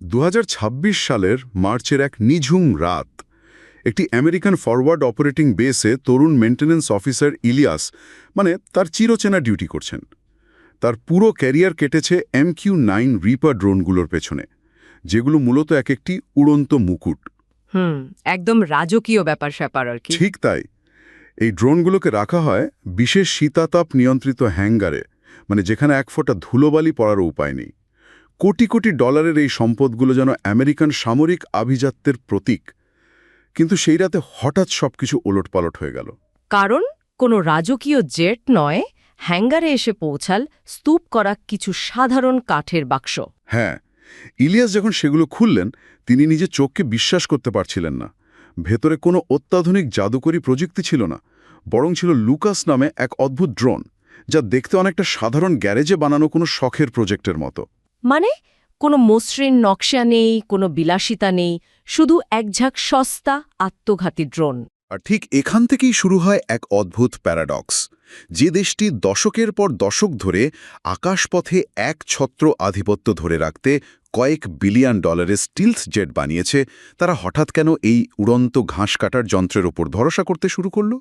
2026 সালের মার্চের এক নিঝুম রাত একটি আমেরিকান ফরওয়ার্ড অপারেটিং বেসে তরুণ মেইনটেন্যান্স অফিসার ইলিয়াস তার চিরচেনা ডিউটি করছেন। তার পুরো ক্যারিয়ার কেটেছে MQ-9 রিপার ড্রোনগুলোর পেছনে, যেগুলো মূলত এক একটি উড়ন্ত মুকুট। একদম রাজকীয় ব্যাপার-স্যাপার আর কি। ঠিক তাই। এই ড্রোনগুলোকে রাখা হয় বিশেষ শীতাতাপ নিয়ন্ত্রিত হ্যাঙ্গারে, যেখানে এক ফোঁটা ধুলোবালি পড়ারও উপায় নেই। কোটি কোটি ডলারের এই সম্পদগুলো যেন আমেরিকান সামরিক আভিজাত্যের প্রতীক। কিন্তু সেই রাতে হঠাৎ সবকিছু ওলটপালট হয়ে গেল। কারণ কোনো রাজকীয় জেট নয়, হ্যাঙ্গারে এসে পৌঁছাল স্তূপ করা কিছু সাধারণ কাঠের বাক্স। হ্যাঁ, ইলিয়াস যখন সেগুলো খুললেন, তিনি নিজে চোখকে বিশ্বাস করতে পারছিলেন না। ভেতরে কোনো অত্যাধুনিক জাদুকরী প্রযুক্তি ছিল না, বরং ছিল লুকাস নামে এক অদ্ভুত ড্রোন, যা দেখতে অনেকটা সাধারণ গ্যারেজে বানানো কোনো শখের প্রজেক্টের মতো। কোনো মসৃণ নকশা নেই, কোনো বিলাসিতা নেই, শুধু একঝাঁক সস্তা আত্মঘাতী ড্রোন। আর ঠিক এখান থেকেই শুরু হয় এক অদ্ভুত প্যারাডক্স। যে দেশটি দশকের পর দশক ধরে আকাশপথে এক ছত্র আধিপত্য ধরে রাখতে কয়েক বিলিয়ন ডলারের স্টিলথ জেট বানিয়েছে, তারা হঠাৎ কেন এই উড়ন্ত ঘাস কাটার যন্ত্রের ওপর ভরসা করতে শুরু করল?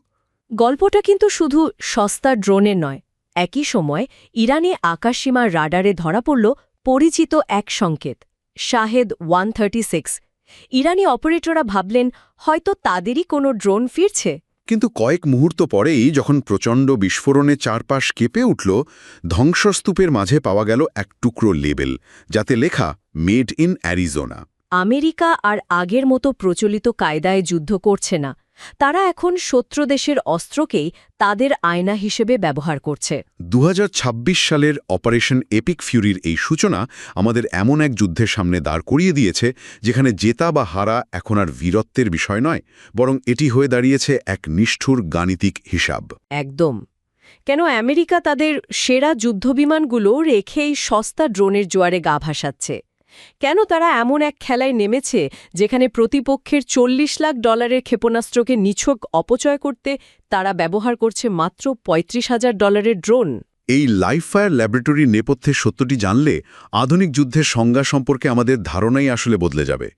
গল্পটা কিন্তু শুধু সস্তা ড্রোনের নয়। একই সময় ইরানে আকাশসীমার রাডারে ধরা পড়ল পরিচিত এক সংকেত, শাহেদ 136। ইরানি অপারেটররা ভাবলেন হয়তো তাদেরই কোনো ড্রোন ফিরছে। কিন্তু কয়েক মুহূর্ত পরেই যখন প্রচণ্ড বিস্ফোরণে চারপাশ কেঁপে উঠল, ধ্বংসস্তূপের মাঝে পাওয়া গেল এক টুকরো লেবেল, যাতে লেখা মেড ইন অ্যারিজোনা। আমেরিকা আর আগের মতো প্রচলিত কায়দায় যুদ্ধ করছে না। তারা এখন শত্রু দেশের অস্ত্রকেই তাদের আয়না হিসেবে ব্যবহার করছে। 2026 সালের অপারেশন এপিক ফিউরির এই সূচনা আমাদের এমন এক যুদ্ধের সামনে দাঁড় করিয়ে দিয়েছে, যেখানে জেতা বা হারা এখন আর বীরত্বের বিষয় নয়, বরং এটি হয়ে দাঁড়িয়েছে এক নিষ্ঠুর গাণিতিক হিসাব। একদম। কেন আমেরিকা তাদের সেরা যুদ্ধবিমানগুলো রেখেই সস্তা ড্রোনের জোয়ারে গা ভাসাচ্ছে? কেন তারা এমন এক খেলায় নেমেছে যেখানে প্রতিপক্ষের $40 লাখ ক্ষেপণাস্ত্রকে নিছক অপচয় করতে তারা ব্যবহার করছে মাত্র $35,000 ড্রোন? এই লাইভ ফায়ার ল্যাবরেটরির নেপথ্যের সত্যটি জানলে আধুনিক যুদ্ধের সংজ্ঞা সম্পর্কে আমাদের ধারণাই আসলে বদলে যাবে।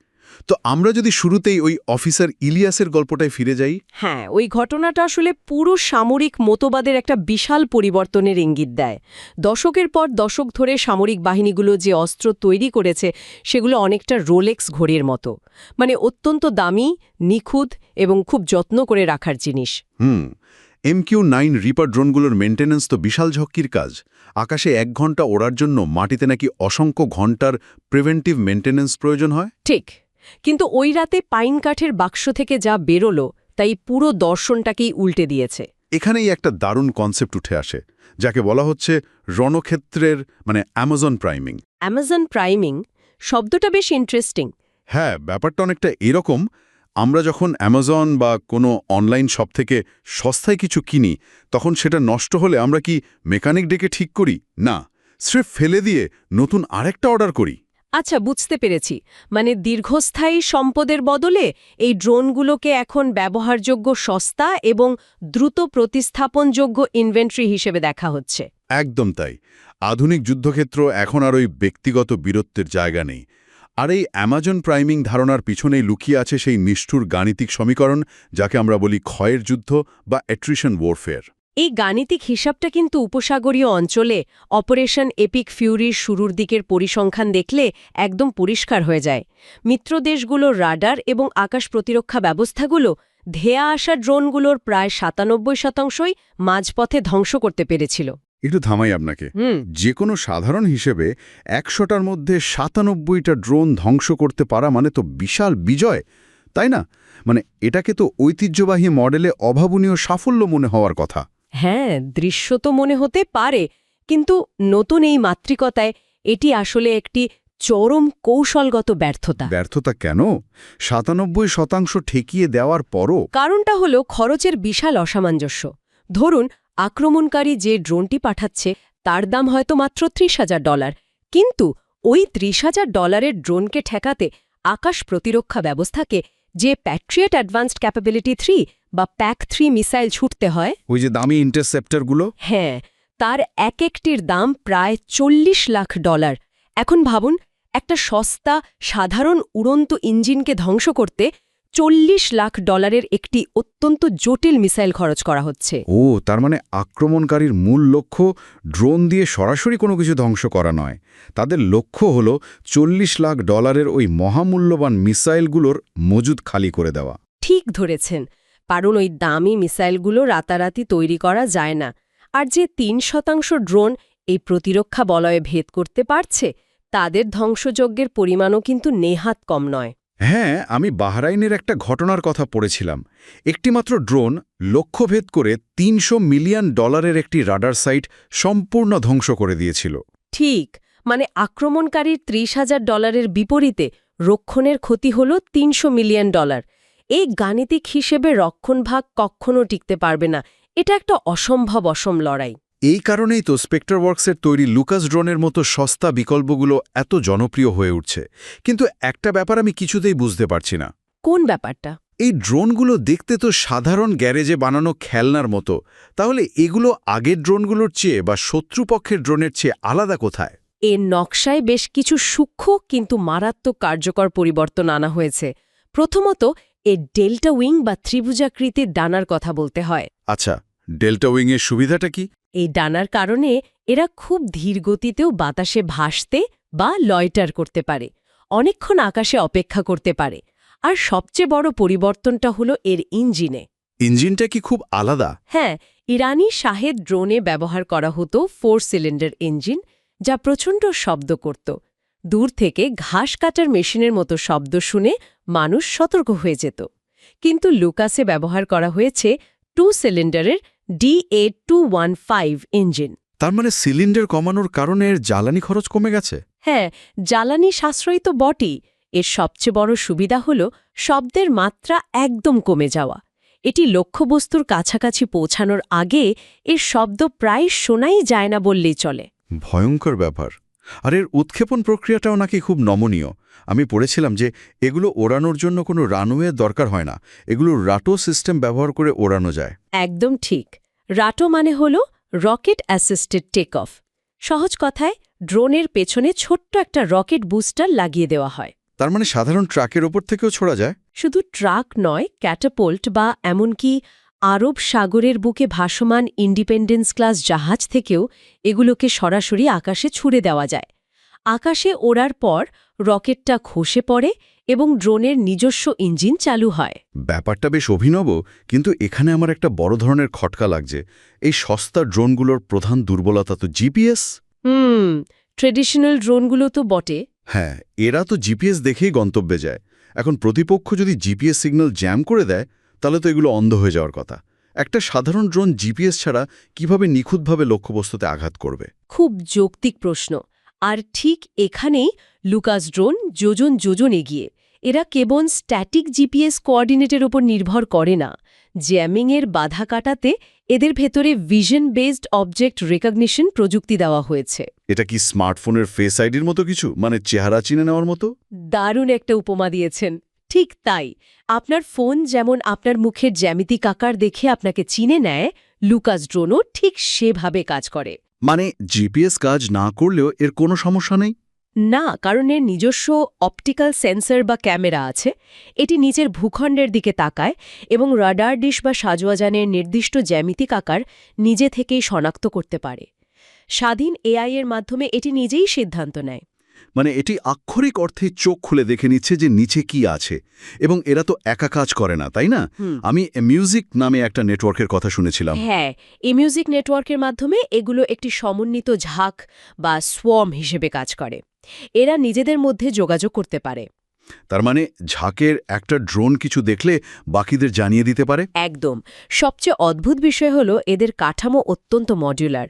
তো আমরা যদি শুরুতেই ওই অফিসার ইলিয়াসের গল্পটায় ফিরে যাই। হ্যাঁ, ওই ঘটনাটা আসলে পুরো সামরিক মতবাদের একটা বিশাল পরিবর্তনের ইঙ্গিত দেয়। দশকের পর দশক ধরে সামরিক বাহিনীগুলো যে অস্ত্র তৈরি করেছে, সেগুলো অনেকটা রোলেক্স ঘড়ির মতো, অত্যন্ত দামি, নিখুঁত এবং খুব যত্ন করে রাখার জিনিস। MQ-9 রিপার ড্রোনগুলোর মেইনটেন্যান্স তো বিশাল ঝক্কির কাজ। আকাশে 1 ঘন্টা ওড়ার জন্য মাটিতে নাকি অসংখ্য ঘন্টার প্রিভেন্টিভ মেইনটেন্যান্স প্রয়োজন হয়। ঠিক, কিন্তু ওই রাতে পাইন কাঠের বাক্স থেকে যা বেরোলো, তাই পুরো দর্শনটাকেই উল্টে দিয়েছে। এখানেই একটা দারুণ কনসেপ্ট উঠে আসে, যাকে বলা হচ্ছে রণক্ষেত্রের অ্যামাজন প্রাইমিং। অ্যামাজন প্রাইমিং শব্দটা বেশ ইন্টারেস্টিং। হ্যাঁ, ব্যাপারটা অনেকটা এরকম। আমরা যখন অ্যামাজন বা কোনো অনলাইন শপ থেকে সস্তায় কিছু কিনি, তখন সেটা নষ্ট হলে আমরা কি মেকানিক ডেকে ঠিক করি? না, স্রেফ ফেলে দিয়ে নতুন আরেকটা অর্ডার করি। আচ্ছা, বুঝতে পেরেছি। দীর্ঘস্থায়ী সম্পদের বদলে এই ড্রোনগুলোকে এখন ব্যবহারযোগ্য, সস্তা এবং দ্রুত প্রতিস্থাপনযোগ্য ইনভেন্টরি হিসেবে দেখা হচ্ছে। একদম তাই। আধুনিক যুদ্ধক্ষেত্র এখন আর ওই ব্যক্তিগত বীরত্বের জায়গা নেই। আর এই অ্যামাজন প্রাইমিং ধারণার পিছনেই লুকিয়ে আছে সেই নিষ্ঠুর গাণিতিক সমীকরণ, যাকে আমরা বলি ক্ষয়ের যুদ্ধ বা অ্যাট্রিশন ওয়ারফেয়ার। এই গাণিতিক হিসাবটা কিন্তু উপসাগরীয় অঞ্চলে অপারেশন এপিক ফিউরির শুরুর দিকের পরিসংখ্যান দেখলে একদম পরিষ্কার হয়ে যায়। মিত্র দেশগুলোর রাডার এবং আকাশ প্রতিরক্ষা ব্যবস্থাগুলো ধেয়া আসা ড্রোনগুলোর প্রায় 97% মাঝপথে ধ্বংস করতে পেরেছিল। একটু থামাই আপনাকে। যে কোনো সাধারণ হিসেবে 100টার মধ্যে 97টা ড্রোন ধ্বংস করতে পারা তো বিশাল বিজয়, তাই না? এটাকে তো ঐতিহ্যবাহী মডেলে অভাবনীয় সাফল্য মনে হওয়ার কথা। হ্যাঁ, দৃশ্য তো মনে হতে পারে, কিন্তু নতুন এই মাত্রিকতায় এটি আসলে একটি চরম কৌশলগত ব্যর্থতা। ব্যর্থতা কেন? 97% ঠেকিয়ে দেওয়ার পরও? কারণটা হলো খরচের বিশাল অসামঞ্জস্য। ধরুন, আক্রমণকারী যে ড্রোনটি পাঠাচ্ছে তার দাম হয়তো মাত্র $30,000, কিন্তু ওই $30,000 ড্রোনকে ঠেকাতে আকাশ প্রতিরক্ষা ব্যবস্থাকে যে প্যাট্রিয়ট অ্যাডভান্সড ক্যাপাবিলিটি 3 বা PAC-3 মিসাইল ছুটতে হয়, ওই যে দামি ইন্টারসেপ্টরগুলো, হ্যাঁ, তার এক একটির দাম প্রায় $40 লাখ। এখন ভাবুন, একটা সস্তা সাধারণ উড়ন্ত ইঞ্জিনকে ধ্বংস করতে $40 লাখ একটি অত্যন্ত জটিল মিসাইল খরচ করা হচ্ছে। ও, তার মানে আক্রমণকারীর মূল লক্ষ্য ড্রোন দিয়ে সরাসরি কোনো কিছু ধ্বংস করা নয়। তাদের লক্ষ্য হল $40 লাখ ওই মহামূল্যবান মিসাইলগুলোর মজুদ খালি করে দেওয়া। ঠিক ধরেছেন, কারণ ওই দামি মিসাইলগুলো রাতারাতি তৈরি করা যায় না। আর যে 3% ড্রোন এই প্রতিরক্ষা বলয়ে ভেদ করতে পারছে, তাদের ধ্বংসযজ্ঞের পরিমাণও কিন্তু নেহাত কম নয়। হ্যাঁ, আমি বাহরাইনের একটা ঘটনার কথা পড়েছিলাম। একটিমাত্র ড্রোন লক্ষ্যভেদ করে $300 মিলিয়ন একটি রাডার সাইট সম্পূর্ণ ধ্বংস করে দিয়েছিল। ঠিক, মানে আক্রমণকারীর $30,000 বিপরীতে রক্ষণের ক্ষতি হল $300 মিলিয়ন। এই গাণিতিক হিসেবে রক্ষণভাগ কখনো টিকতে পারবে না। এটা একটা অসম লড়াই। এই কারণেই তো স্পেক্ট্রাওয়ার্কসের তৈরি লুকাস ড্রোনের মতো সস্তা বিকল্পগুলো এত জনপ্রিয় হয়ে উঠছে। কিন্তু একটা ব্যাপার আমি কিছুতেই বুঝতে পারছি না। কোন ব্যাপারটা? এই ড্রোনগুলো দেখতে তো সাধারণ গ্যারেজে বানানো খেলনার মতো, তাহলে এগুলো আগের ড্রোনগুলোর চেয়ে বা শত্রুপক্ষের ড্রোনের চেয়ে আলাদা কোথায়? এর নকশায় বেশ কিছু সূক্ষ্ম কিন্তু মারাত্মক কার্যকর পরিবর্তন আনা হয়েছে। প্রথমত, এর ডেল্টা উইং বা ত্রিভুজাকৃতির ডানার কথা বলতে হয়। আচ্ছা, ডেল্টা উইংয়ের সুবিধাটা কি? এই ডানার কারণে এরা খুব ধীর গতিতেও বাতাসে ভাসতে বা লয়টার করতে পারে, অনেকক্ষণ আকাশে অপেক্ষা করতে পারে। আর সবচেয়ে বড় পরিবর্তনটা হলো এর ইঞ্জিনে। ইঞ্জিনটা কি খুব আলাদা? হ্যাঁ, ইরানি শাহেদ ড্রোনে ব্যবহার করা হতো 4 সিলিন্ডার ইঞ্জিন, যা প্রচণ্ড শব্দ করত। দূর থেকে ঘাস কাটার মেশিনের মতো শব্দ শুনে মানুষ সতর্ক হয়ে যেত। কিন্তু লুকাসে ব্যবহার করা হয়েছে 2 সিলিন্ডারের DA215 ইঞ্জিন। তার মানে সিলিন্ডার কমানোর কারণে এর জ্বালানি খরচ কমে গেছে? হ্যাঁ, জ্বালানি সাশ্রয়ী তো বটেই। এর সবচেয়ে বড় সুবিধা হল শব্দের মাত্রা একদম কমে যাওয়া। এটি লক্ষ্যবস্তুর কাছাকাছি পৌঁছানোর আগে এর শব্দ প্রায় শোনাই যায় না বললেই চলে। ভয়ঙ্কর ব্যাপার। আর এর উৎক্ষেপণ প্রক্রিয়াটাও নাকি খুব নমনীয়। আমি পড়েছিলাম যে এগুলো ওড়ানোর জন্য কোনো রানওয়ে দরকার হয় না, এগুলো রাটো সিস্টেম ব্যবহার করে ওড়ানো যায়। একদম ঠিক। রাটো মানে হল রকেট অ্যাসিস্টেড টেক অফ। সহজ কথায়, ড্রোনের পেছনে ছোট্ট একটা রকেট বুস্টার লাগিয়ে দেওয়া হয়। তার মানে সাধারণ ট্রাকের ওপর থেকেও ছোড়া যায়? শুধু ট্রাক নয়, ক্যাটাপোল্ট বা এমনকি আরব সাগরের বুকে ভাসমান ইন্ডিপেন্ডেন্স ক্লাস জাহাজ থেকেও এগুলোকে সরাসরি আকাশে ছুড়ে দেওয়া যায়। আকাশে ওড়ার পর রকেটটা খসে পড়ে এবং ড্রোনের নিজস্ব ইঞ্জিন চালু হয়। ব্যাপারটা বেশ অভিনব, কিন্তু এখানে আমার একটা বড় ধরনের খটকা লাগছে। এই সস্তা ড্রোনগুলোর প্রধান দুর্বলতা তো জিপিএস। ট্রেডিশনাল ড্রোনগুলো তো বটে। হ্যাঁ, এরা তো জিপিএস দেখেই গন্তব্যে যায়। এখন প্রতিপক্ষ যদি জিপিএস সিগন্যাল জ্যাম করে দেয়, তাহলে তো এগুলো অন্ধ হয়ে যাওয়ার কথা। একটা সাধারণ ড্রোন জিপিএস ছাড়া কিভাবে নিখুঁতভাবে লক্ষ্যবস্তুতে আঘাত করবে? খুব যৌক্তিক প্রশ্ন। আর ঠিক এখানেই লুকাস ড্রোন যোজন এগিয়ে। এরা কেবল স্ট্যাটিক জিপিএস কোঅর্ডিনেটের ওপর নির্ভর করে না। জ্যামিংয়ের বাধা কাটাতে এদের ভেতরে ভিশন বেসড অবজেক্ট রেকগনিশন প্রযুক্তি দেওয়া হয়েছে। এটা কি স্মার্টফোনের ফেস আইডির মতো কিছু, মানে চেহারা চিনে নেওয়ার মতো? দারুণ একটা উপমা দিয়েছেন। ঠিক তাই। আপনার ফোন যেমন আপনার মুখের জ্যামিতিক আকার দেখে আপনাকে চিনে নেয়, লুকাস ড্রোনও ঠিক সেভাবে কাজ করে। মানে জিপিএস কাজ না করলেও এর কোনো সমস্যা নেই? না, কারণ এর নিজস্ব অপটিক্যাল সেন্সর বা ক্যামেরা আছে। এটি নিচের ভূখণ্ডের দিকে তাকায় এবং রাডার ডিশ বা সাজোয়াজানের নির্দিষ্ট জ্যামিতিক আকার নিজে থেকেই শনাক্ত করতে পারে। স্বাধীন এআই এর মাধ্যমে এটি নিজেই সিদ্ধান্ত নেয়। মানে এটি আক্ষরিক অর্থে চোখ খুলে দেখে নিচ্ছে যে নিচে কি আছে। এবং এরা তো একা কাজ করে না, তাই না? আমি মিউজিক নামে একটা নেটওয়ার্কের কথা শুনেছিলাম। হ্যাঁ, এই মিউজিক নেটওয়ার্কের মাধ্যমে এগুলো একটি সমন্বিত ঝাঁক বা সোয়ার্ম হিসেবে কাজ করে। এরা নিজেদের মধ্যে যোগাযোগ করতে পারে। তার মানে ঝাঁকের একটা ড্রোন কিছু দেখলে বাকিদের জানিয়ে দিতে পারে? একদম। সবচেয়ে অদ্ভুত বিষয় হলো এদের কাঠামো অত্যন্ত মডুলার।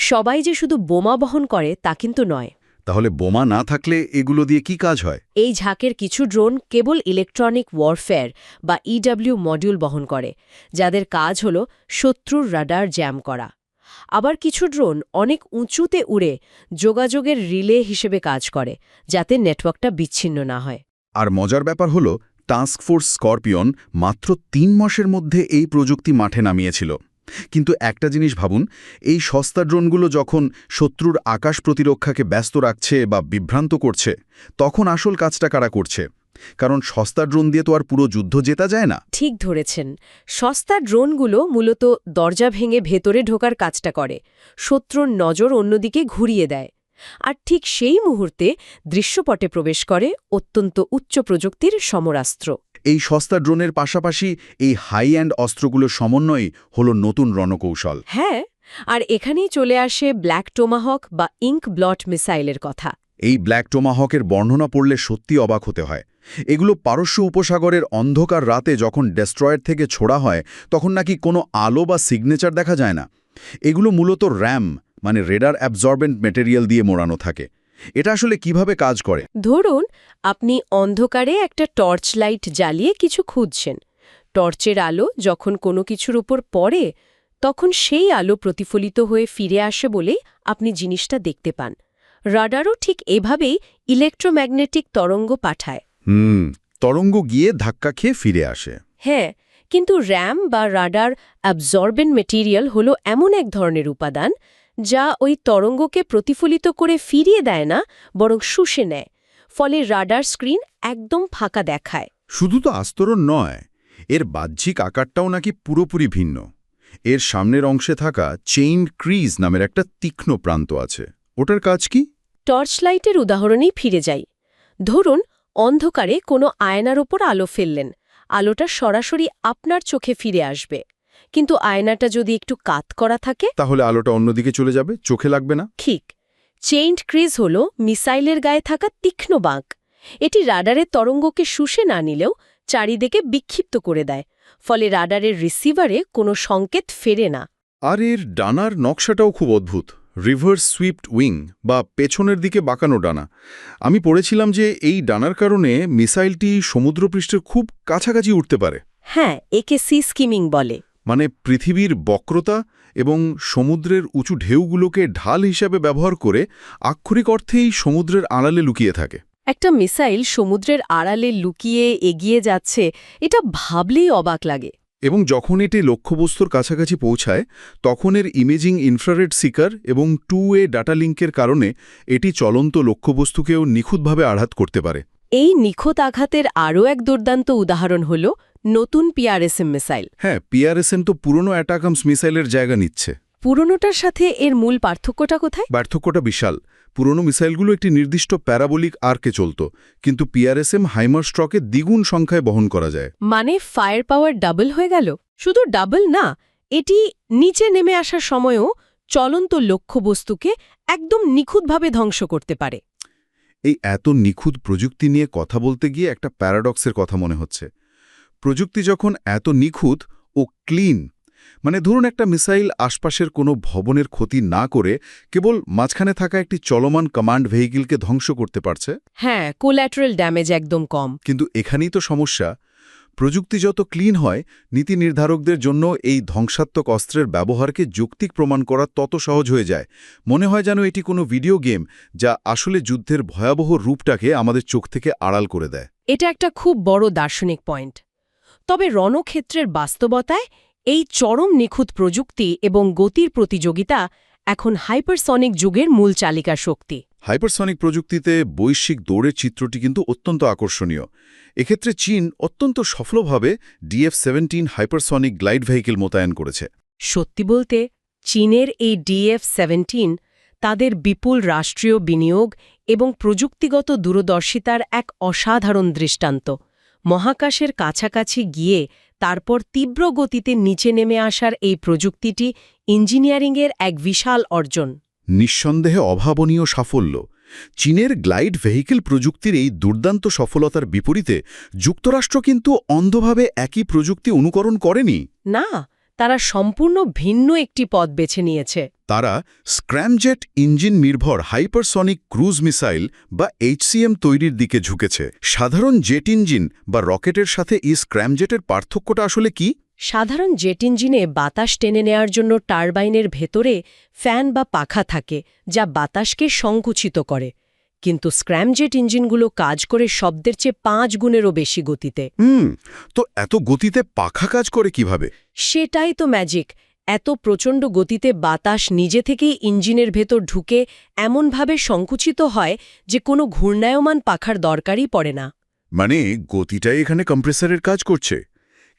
সবাই যে শুধু বোমা বহন করে তা কিন্তু নয়। তাহলে বোমা না থাকলে এগুলো দিয়ে কি কাজ হয়? এই ঝাঁকের কিছু ড্রোন কেবল ইলেকট্রনিক ওয়ারফেয়ার বা ইডব্লিউ মডিউল বহন করে, যাদের কাজ হল শত্রুর রাডার জ্যাম করা। আবার কিছু ড্রোন অনেক উঁচুতে উড়ে যোগাযোগের রিলে হিসেবে কাজ করে, যাতে নেটওয়ার্কটা বিচ্ছিন্ন না হয়। আর মজার ব্যাপার হলো টাস্ক ফোর্স স্করপিয়ন মাত্র 3 মাসের মধ্যে এই প্রযুক্তি মাঠে নামিয়েছিল। কিন্তু একটা জিনিস ভাবুন, এই সস্তা ড্রোনগুলো যখন শত্রুর আকাশ প্রতিরক্ষাকে ব্যস্ত রাখছে বা বিভ্রান্ত করছে, তখন আসল কাজটা কারা করছে? কারণ সস্তা ড্রোন দিয়ে তো আর পুরো যুদ্ধ জেতা যায় না। ঠিক ধরেছেন, সস্তা ড্রোনগুলো মূলত দরজা ভেঙে ভেতরে ঢোকার কাজটা করে, শত্রুর নজর অন্যদিকে ঘুরিয়ে দেয়। আর ঠিক সেই মুহূর্তে দৃশ্যপটে প্রবেশ করে অত্যন্ত উচ্চ প্রযুক্তির সমরাস্ত্র। এই সস্তা ড্রোনের পাশাপাশি এই হাই অ্যান্ড অস্ত্রগুলোর সমন্বয়ই হলো নতুন রণকৌশল। হ্যাঁ, আর এখানেই চলে আসে ব্ল্যাক টোমাহক বা ইঙ্ক ব্লট মিসাইলের কথা। এই ব্ল্যাক টোমাহকের বর্ণনা পড়লে সত্যি অবাক হতে হয়। এগুলো পারস্য উপসাগরের অন্ধকার রাতে যখন ডেস্ট্রয়ার থেকে ছোড়া হয়, তখন নাকি কোনো আলো বা সিগনেচার দেখা যায় না। এগুলো মূলত র্যাম মানে রেডার অ্যাবজর্বেন্ট মেটেরিয়াল দিয়ে মোড়ানো থাকে। এটা আসলে কিভাবে কাজ করে? ধরুন, আপনি অন্ধকারে একটা টর্চ লাইট জ্বালিয়ে কিছু খুঁজছেন। টর্চের আলো যখন কোনো কিছুর উপর পড়ে, তখন সেই আলো প্রতিফলিত হয়ে ফিরে আসে বলেই আপনি জিনিসটা দেখতে পান। রাডারও ঠিক এভাবেই ইলেকট্রোম্যাগনেটিক তরঙ্গ পাঠায়। তরঙ্গ গিয়ে ধাক্কা খেয়ে ফিরে আসে। হ্যাঁ, কিন্তু র্যাম বা রাডার অ্যাবজর্বেন্ট মেটেরিয়াল হলো এমন এক ধরনের উপাদান যা ওই তরঙ্গকে প্রতিফলিত করে ফিরিয়ে দেয় না, বরং শুষে নেয়। ফলে রাডার স্ক্রিন একদম ফাঁকা দেখায়। শুধু তো আস্তরণ নয়, এর বাহ্যিক আকারটাও নাকি পুরোপুরি ভিন্ন। এর সামনের অংশে থাকা চেইন ক্রিজ নামের একটা তীক্ষ্ণ প্রান্ত আছে। ওটার কাজ কি? টর্চ লাইটের উদাহরণেই ফিরে যাই। ধরুন, অন্ধকারে কোনো আয়নার ওপর আলো ফেললেন, আলোটা সরাসরি আপনার চোখে ফিরে আসবে। কিন্তু আয়নাটা যদি একটু কাত করা থাকে, তাহলে আলোটা অন্যদিকে চলে যাবে, চোখে লাগবে না। ঠিক। চেইনড ক্রিজ হল মিসাইলের গায়ে থাকা তীক্ষ্ণ বাঁক। এটি রাডারের তরঙ্গকে শুষে না নিলেও চারিদিকে বিক্ষিপ্ত করে দেয়। ফলে রাডারের রিসিভারে কোনো সংকেত ফেরে না। আর এর ডানার নকশাটাও খুব অদ্ভুত। রিভার্স সুইপড উইং বা পেছনের দিকে বাঁকানো ডানা। আমি পড়েছিলাম যে এই ডানার কারণে মিসাইলটি সমুদ্রপৃষ্ঠের খুব কাছাকাছি উঠতে পারে। হ্যাঁ, একে সি স্কিমিং বলে। মানে পৃথিবীর বক্রতা এবং সমুদ্রের উঁচু ঢেউগুলোকে ঢাল হিসাবে ব্যবহার করে আক্ষরিক অর্থেই সমুদ্রের আড়ালে লুকিয়ে থাকে। একটা মিসাইল সমুদ্রের আড়ালে লুকিয়ে এগিয়ে যাচ্ছে, এটা ভাবলেই অবাক লাগে। এবং যখন এটি লক্ষ্যবস্তুর কাছাকাছি পৌঁছায়, তখন এর ইমেজিং ইনফ্রারেড সিকার এবং 2-ওয়ে ডাটা লিঙ্কের কারণে এটি চলন্ত লক্ষ্যবস্তুকেও নিখুঁতভাবে আঘাত করতে পারে। এই নিখুঁত আঘাতের আরও এক দুর্দান্ত উদাহরণ হল নতুন পিআরএসএম মিসাইল। হ্যাঁ, পিআরএসএম তো পুরনো অ্যাটাকামস মিসাইলের জায়গা নিচ্ছে। পুরনোটার সাথে এর মূল পার্থক্যটা কোথায়? পার্থক্যটা বিশাল। পুরনো মিসাইলগুলো একটি নির্দিষ্ট প্যারাবোলিক আর্কে চলত, কিন্তু পিআরএসএম হাইমারস্ট্রকে দ্বিগুণ সংখ্যায় বহন করা যায়। মানে ফায়ার পাওয়ার ডাবল হয়ে গেল। শুধু ডাবল না, এটি নিচে নেমে আসার সময়ও চলন্ত লক্ষ্যবস্তুকে একদম নিখুঁতভাবে ধ্বংস করতে পারে। এই এত নিখুঁত প্রযুক্তি নিয়ে কথা বলতে গিয়ে একটা প্যারাডক্সের কথা মনে হচ্ছে। প্রযুক্তি যখন এত নিখুঁত ও ক্লিন, মানে ধরুন একটা মিসাইল আশপাশের কোনো ভবনের ক্ষতি না করে কেবল মাঝখানে থাকা একটি চলমান কমান্ড ভেহিকলকে ধ্বংস করতে পারছে। হ্যাঁ, কোল্যাটারাল ড্যামেজ একদম কম। কিন্তু এখানেই তো সমস্যা। প্রযুক্তি যত ক্লিন হয়, নীতি নির্ধারকদের জন্য এই ধ্বংসাত্মক অস্ত্রের ব্যবহারকে যৌক্তিক প্রমাণ করা তত সহজ হয়ে যায়। মনে হয় যেন এটি কোনো ভিডিও গেম, যা আসলে যুদ্ধের ভয়াবহ রূপটাকে আমাদের চোখ থেকে আড়াল করে দেয়। এটা একটা খুব বড় দার্শনিক পয়েন্ট। তবে রণক্ষেত্রের বাস্তবতায় এই চরম নিখুঁত প্রযুক্তি এবং গতির প্রতিযোগিতা এখন হাইপারসনিক যুগের মূল চালিকা শক্তি। হাইপারসনিক প্রযুক্তিতে বৈশ্বিক দৌড়ের চিত্রটি কিন্তু অত্যন্ত আকর্ষণীয়। এক্ষেত্রে চীন অত্যন্ত সফলভাবে DF-17 হাইপারসনিক গ্লাইড ভেহিকেল মোতায়েন করেছে। সত্যি বলতে, চীনের এই DF-17 তাদের বিপুল রাষ্ট্রীয় বিনিয়োগ এবং প্রযুক্তিগত দূরদর্শিতার এক অসাধারণ দৃষ্টান্ত। মহাকাশের কাছাকাছি গিয়ে তারপর তীব্র গতিতে নিচে নেমে আসার এই প্রযুক্তিটি ইঞ্জিনিয়ারিংয়ের এক বিশাল অর্জন। নিঃসন্দেহে অভাবনীয় সাফল্য। চীনের গ্লাইড ভেহিকেল প্রযুক্তির এই দুর্দান্ত সফলতার বিপরীতে যুক্তরাষ্ট্র কিন্তু অন্ধভাবে একই প্রযুক্তি অনুকরণ করেনি। না, তারা সম্পূর্ণ ভিন্ন একটি পথ বেছে নিয়েছে। তারা স্ক্র্যামজেট ইঞ্জিন নির্ভর হাইপারসনিক ক্রুজ মিসাইল বা HCM তৈরির দিকে ঝুঁকেছে। সাধারণ জেট ইঞ্জিন বা রকেটের সাথে এই স্ক্র্যামজেটের পার্থক্যটা আসলে কি? সাধারণ জেট ইঞ্জিনে বাতাস টেনে নেয়ার জন্য টারবাইনের ভেতরে ফ্যান বা পাখা থাকে, যা বাতাসকে সংকুচিত করে। কিন্তু স্ক্র্যামজেট ইঞ্জিনগুলো কাজ করে শব্দের চেয়ে 5 গুণেরও বেশি গতিতে। তো এত গতিতে পাখা কাজ করে কিভাবে? সেটাই তো ম্যাজিক। এত প্রচণ্ড গতিতে বাতাস নিজে থেকেই ইঞ্জিনের ভেতর ঢুকে এমনভাবে সংকুচিত হয় যে কোনো ঘূর্ণায়মান পাখার দরকারই পড়ে না। মানে গতিটাই এখানে কম্প্রেসারের কাজ করছে।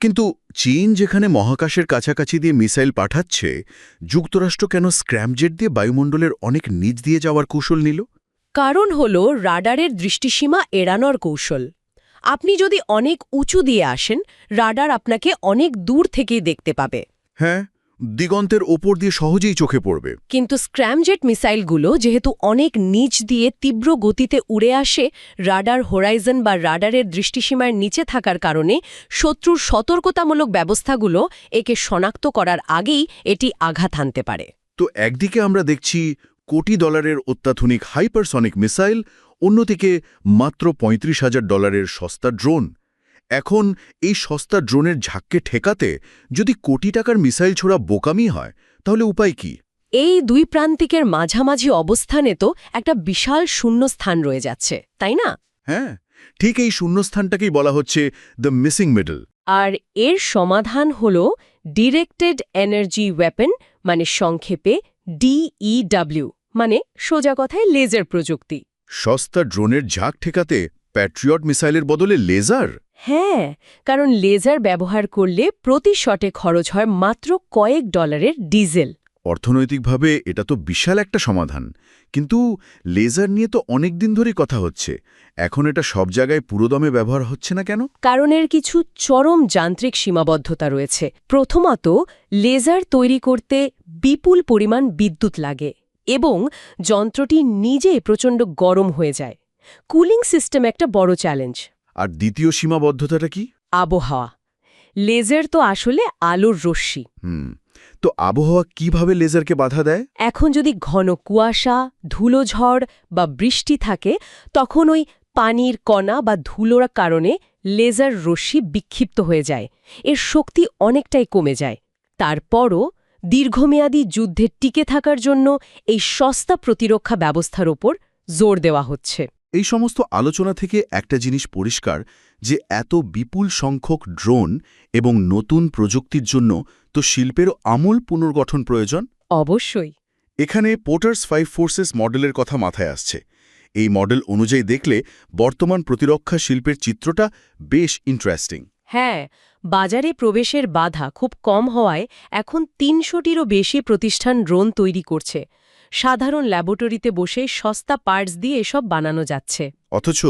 কিন্তু চীন যেখানে মহাকাশের কাছাকাছি দিয়ে মিসাইল পাঠাচ্ছে, যুক্তরাষ্ট্র কেন স্ক্র্যামজেট দিয়ে বায়ুমণ্ডলের অনেক নিচ দিয়ে যাওয়ার কৌশল নিল? কারণ হল রাডারের দৃষ্টিসীমা এড়ানোর কৌশল। আপনি যদি অনেক উঁচু দিয়ে আসেন, রাডার আপনাকে অনেক দূর থেকেই দেখতে পাবে। হ্যাঁ, দিগন্তের ওপর দিয়ে সহজেই চোখে পড়বে। কিন্তু স্ক্র্যামজেট মিসাইলগুলো যেহেতু অনেক নিচ দিয়ে তীব্র গতিতে উড়ে আসে, রাডার হোরাইজন বা রাডারের দৃষ্টিসীমার নিচে থাকার কারণে শত্রুর সতর্কতামূলক ব্যবস্থাগুলো একে শনাক্ত করার আগেই এটি আঘাত হানতে পারে। তো একদিকে আমরা দেখছি কোটি ডলারের অত্যাধুনিক হাইপারসনিক মিসাইল, অন্যদিকে মাত্র $35,000 সস্তা ড্রোন। এখন এই সস্তা ড্রোনের ঝাঁককে ঠেকাতে যদি কোটি টাকার মিসাইল ছোড়া বোকামি হয়, তাহলে উপায় কি? এই দুই প্রান্তিকের মাঝামাঝি অবস্থানে তো একটা বিশাল শূন্যস্থান রয়ে যাচ্ছে, তাই না? হ্যাঁ, ঠিক এই শূন্যস্থানটাকেই বলা হচ্ছে দ্য মিসিং মিডল। আর এর সমাধান হল ডিরেক্টেড এনার্জি ওয়েপন, মানে সংক্ষেপে DEW, মানে সোজা কথায় লেজার প্রযুক্তি। সস্তা ড্রোনের ঝাঁক ঠেকাতে প্যাট্রিয়ট মিসাইলের বদলে লেজার? হ্যাঁ, কারণ লেজার ব্যবহার করলে প্রতি শটে খরচ হয় মাত্র কয়েক ডলারের ডিজেল। অর্থনৈতিকভাবে এটা তো বিশাল একটা সমাধান। কিন্তু লেজার নিয়ে তো অনেক দিন ধরেই কথা হচ্ছে। এখন এটা সব জায়গায় পুরোদমে ব্যবহার হচ্ছে না কেন? কারণ এর কিছু চরম যান্ত্রিক সীমাবদ্ধতা রয়েছে। প্রথমত, লেজার তৈরি করতে বিপুল পরিমাণ বিদ্যুৎ লাগে এবং যন্ত্রটি নিজেই প্রচণ্ড গরম হয়ে যায়। কুলিং সিস্টেম একটা বড় চ্যালেঞ্জ। আর দ্বিতীয় সীমাবদ্ধতাটা কি? আবহাওয়া। লেজার তো আসলে আলোর রশ্মি। তো আবহাওয়া কিভাবে লেজারকে বাধা দেয়? এখন যদি ঘন কুয়াশা, ধুলোঝড় বা বৃষ্টি থাকে, তখন ওই পানির কণা বা ধুলোর কারণে লেজার রশ্মি বিক্ষিপ্ত হয়ে যায়। এর শক্তি অনেকটাই কমে যায়। তারপরও দীর্ঘমেয়াদী যুদ্ধে টিকে থাকার জন্য এই সস্তা প্রতিরক্ষা ব্যবস্থার ওপর জোর দেওয়া হচ্ছে। এই সমস্ত আলোচনা থেকে একটা জিনিস পরিষ্কার, যে এত বিপুল সংখ্যক ড্রোন এবং নতুন প্রযুক্তির জন্য তো শিল্পেরও আমূল পুনর্গঠন প্রয়োজন। অবশ্যই। এখানে পোর্টার্স 5 ফোর্সেস মডেলের কথা মাথায় আসছে। এই মডেল অনুযায়ী দেখলে বর্তমান প্রতিরক্ষা শিল্পের চিত্রটা বেশ ইন্টারেস্টিং। হ্যাঁ, বাজারে প্রবেশের বাধা খুব কম হওয়ায় এখন ৩০০টিরও বেশি প্রতিষ্ঠান ড্রোন তৈরি করছে। সাধারণ ল্যাবরেটরিতে বসে সস্তা পার্টস দিয়ে এসব বানানো যাচ্ছে। অথচ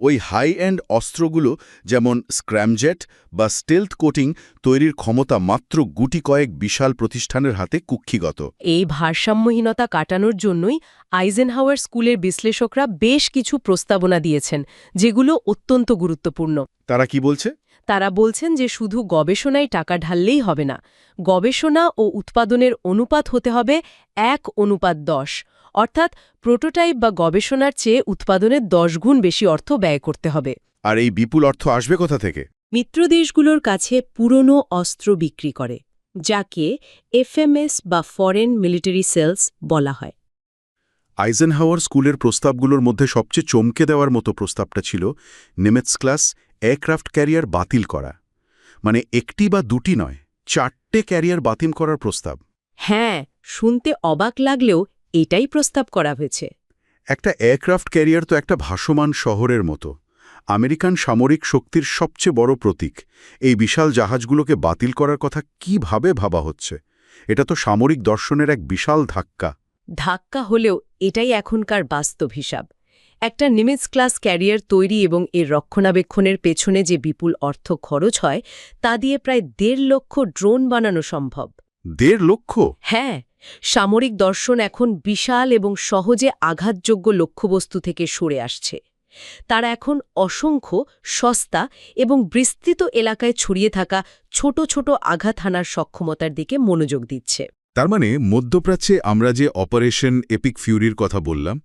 ওই হাই এন্ড অস্ত্রগুলো যেমন স্ক্র্যামজেট বা স্টেলথ কোটিং তৈরির ক্ষমতা মাত্র গুটি কয়েক বিশাল প্রতিষ্ঠানের হাতে কুক্ষিগত। এই ভারসাম্যহীনতা কাটানোর জন্যই আইজেনহাওয়ার স্কুলের বিশ্লেষকরা বেশ কিছু প্রস্তাবনা দিয়েছেন, যেগুলো অত্যন্ত গুরুত্বপূর্ণ। তারা কি বলছে? তারা বলছেন যে শুধু গবেষণায় টাকা ঢাললেই হবে না, গবেষণা ও উৎপাদনের অনুপাত হতে হবে 1:10, অর্থাৎ প্রোটোটাইপ বা গবেষণার চেয়ে উৎপাদনের 10 গুণ বেশি অর্থ ব্যয় করতে হবে। আর এই বিপুল অর্থ আসবে কোথা থেকে? মিত্রদেশগুলোর কাছে পুরনো অস্ত্র বিক্রি করে, যাকে FMS বা ফরেন মিলিটারি সেলস বলা হয়। আইজেনহাওয়ার স্কুলের প্রস্তাবগুলোর মধ্যে সবচেয়ে চমকে দেওয়ার মতো প্রস্তাবটা ছিল নেমেটস ক্লাস এয়ারক্রাফট ক্যারিয়ার বাতিল করা। মানে একটি বা দুটি নয়, 4টে ক্যারিয়ার বাতিল করার প্রস্তাব। হ্যাঁ, শুনতে অবাক লাগলেও এটাই প্রস্তাব করা হয়েছে। একটা এয়ারক্রাফট ক্যারিয়ার তো একটা ভাসমান শহরের মতো, আমেরিকান সামরিক শক্তির সবচেয়ে বড় প্রতীক। এই বিশাল জাহাজগুলোকে বাতিল করার কথা কিভাবে ভাবা হচ্ছে? এটা তো সামরিক দর্শনের এক বিশাল ধাক্কা। ধাক্কা হলেও এটাই এখনকার বাস্তব হিসাব। একটা নিমিটস ক্লাস ক্যারিয়ার তৈরি এবং এর রক্ষণাবেক্ষণের পেছনে যে বিপুল অর্থ খরচ হয়, তা দিয়ে প্রায় 1.5 লক্ষ ড্রোন বানানো সম্ভব। 1.5 লক্ষ? হ্যাঁ, সামরিক দর্শন এখন বিশাল এবং সহজে আঘাতযোগ্য লক্ষ্যবস্তু থেকে সরে আসছে। তারা এখন অসংখ্য সস্তা এবং বিস্তৃত এলাকায় ছড়িয়ে থাকা ছোট ছোট আঘাত হানার সক্ষমতার দিকে মনোযোগ দিচ্ছে। তার মানে মধ্যপ্রাচ্যে আমরা যে অপারেশন এপিক ফিউরির কথা বললাম,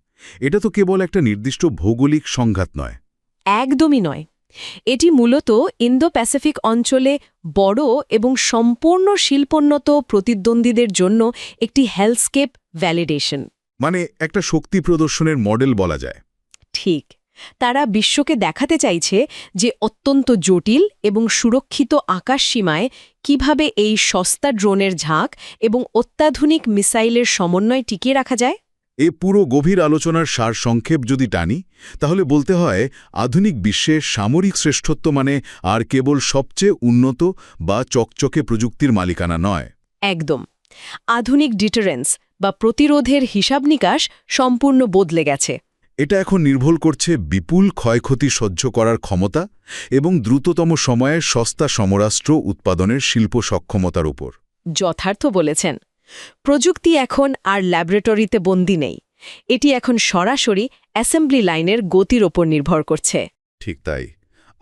এটা তো কেবল একটা নির্দিষ্ট ভৌগোলিক সংঘাত নয়। একদমই নয়। এটি মূলত ইন্দো প্যাসিফিক অঞ্চলে বড় এবং সম্পূর্ণ শিল্পোন্নত প্রতিদ্বন্দ্বীদের জন্য একটি হেলথস্কেপ ভ্যালিডেশন। মানে একটা শক্তি প্রদর্শনের মডেল বলা যায়। ঠিক। তারা বিশ্বকে দেখাতে চাইছে যে অত্যন্ত জটিল এবং সুরক্ষিত আকাশ সীমায় কিভাবে এই সস্তা ড্রোনের ঝাঁক এবং অত্যাধুনিক মিসাইলের সমন্বয় টিকিয়ে রাখা যায়। এ পুরো গভীর আলোচনার সারসংক্ষেপ যদি টানি তাহলে বলতে হয় আধুনিক বিশ্বে সামরিক শ্রেষ্ঠত্ব মানে আর কেবল সবচেয়ে উন্নত বা চকচকে প্রযুক্তির মালিকানা নয়। একদম। আধুনিক ডিটারেন্স বা প্রতিরোধের হিসাব নিকাশ সম্পূর্ণ বদলে গেছে। এটা এখন নির্ভর করছে বিপুল ক্ষয়ক্ষতি সহ্য করার ক্ষমতা এবং দ্রুততম সময়ে সস্তা সমরাস্ত্র উৎপাদনের শিল্প সক্ষমতার উপর। যথার্থ বলেছেন। প্রযুক্তি এখন আর ল্যাবরেটরিতে বন্দী নেই, এটি এখন সরাসরি অ্যাসেম্বলি লাইনের গতির ওপর নির্ভর করছে। ঠিক তাই।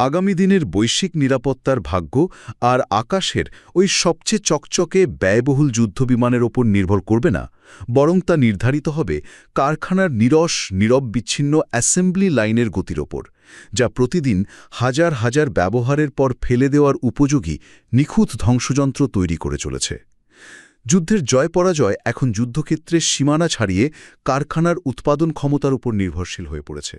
আগামী দিনের বৈশ্বিক নিরাপত্তার ভাগ্য আর আকাশের ওই সবচেয়ে চকচকে ব্যয়বহুল যুদ্ধবিমানের ওপর নির্ভর করবে না, বরং তা নির্ধারিত হবে কারখানার নীরব বিচ্ছিন্ন অ্যাসেম্বলি লাইনের গতির ওপর, যা প্রতিদিন হাজার হাজার ব্যবহারের পর ফেলে দেওয়ার উপযোগী নিখুঁত ধ্বংসযন্ত্র তৈরি করে চলেছে। যুদ্ধের জয় পরাজয় এখন যুদ্ধক্ষেত্রের সীমানা ছাড়িয়ে কারখানার উৎপাদন ক্ষমতার উপর নির্ভরশীল হয়ে পড়েছে।